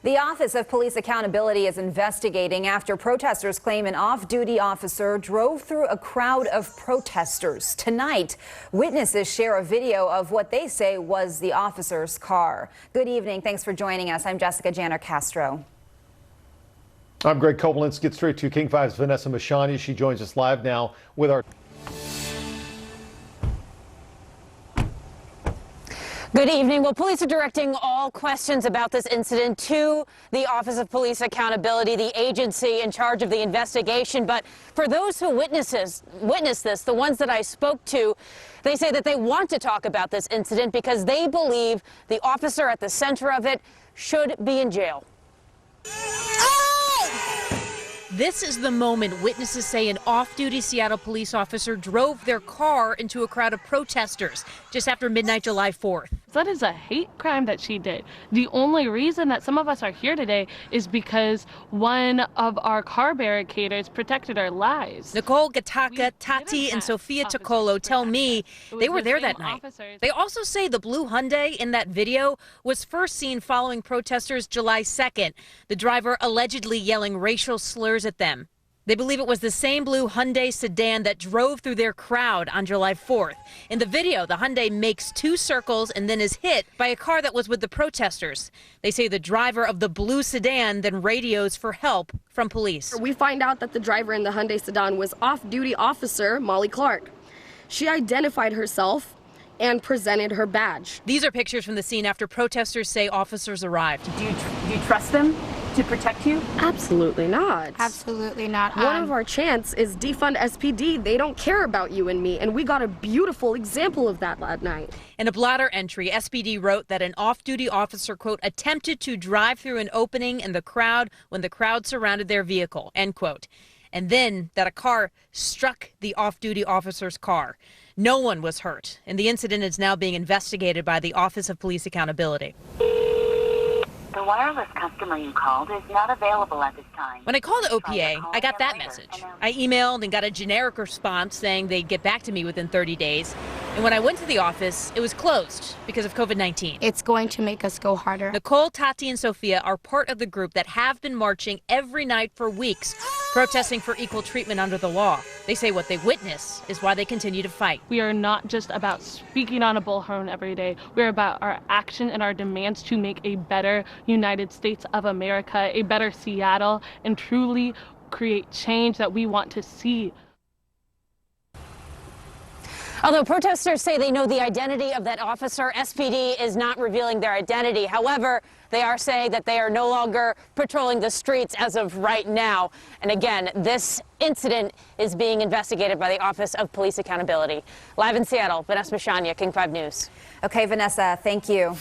The Office of Police Accountability is investigating after protesters claim an off-duty officer drove through a crowd of protesters. Tonight, witnesses share a video of what they say was the officer's car. Good evening. Thanks for joining us. I'm Jessica Janner Castro. I'm Greg Copeland. Let's get straight to King 5's Vanessa Mashani. She joins us live now with our... Good evening. Well, police are directing all questions about this incident to the Office of Police Accountability, the agency in charge of the investigation. But for those who witnessed this, the ones that I spoke to, they say that they want to talk about this incident because they believe the officer at the center of it should be in jail. This is the moment witnesses say an off-duty Seattle police officer drove their car into a crowd of protesters just after midnight July 4th. That is a hate crime that she did. The only reason that some of us are here today is because one of our car barricaders protected our lives. Nicole Gataka, Tati, and Sophia Tocolo tell me they were there that night. They also say the blue Hyundai in that video was first seen following protesters July 2nd, the driver allegedly yelling racial slurs at them. They believe it was the same blue Hyundai sedan that drove through their crowd on July 4th. In the video, the Hyundai makes two circles and then is hit by a car that was with the protesters. They say the driver of the blue sedan then radios for help from police. We find out that the driver in the Hyundai sedan was off-duty officer Molly Clark. She identified herself and presented her badge. These are pictures from the scene after protesters say officers arrived. Do you trust them to protect you? Absolutely not. Absolutely not. One of our chants is defund SPD. They don't care about you and me, and we got a beautiful example of that last night. In a blotter entry, SPD wrote that an off-duty officer, quote, attempted to drive through an opening in the crowd when the crowd surrounded their vehicle, end quote. And then that a car struck the off-duty officer's car. No one was hurt, and the incident is now being investigated by the Office of Police Accountability. The wireless customer you called is not available at this time. When I called OPA, I got that message. I emailed and got a generic response saying they'd get back to me within 30 days. And when I went to the office, it was closed because of COVID-19. It's going to make us go harder. Nicole, Tati, and Sophia are part of the group that have been marching every night for weeks, protesting for equal treatment under the law. They say what they witness is why they continue to fight. We are not just about speaking on a bullhorn every day. We're about our action and our demands to make a better United States of America, a better Seattle, and truly create change that we want to see. Although protesters say they know the identity of that officer, SPD is not revealing their identity. However, they are saying that they are no longer patrolling the streets as of right now. And again, this incident is being investigated by the Office of Police Accountability. Live in Seattle, Vanessa Mashani, King 5 News. Okay, Vanessa, thank you.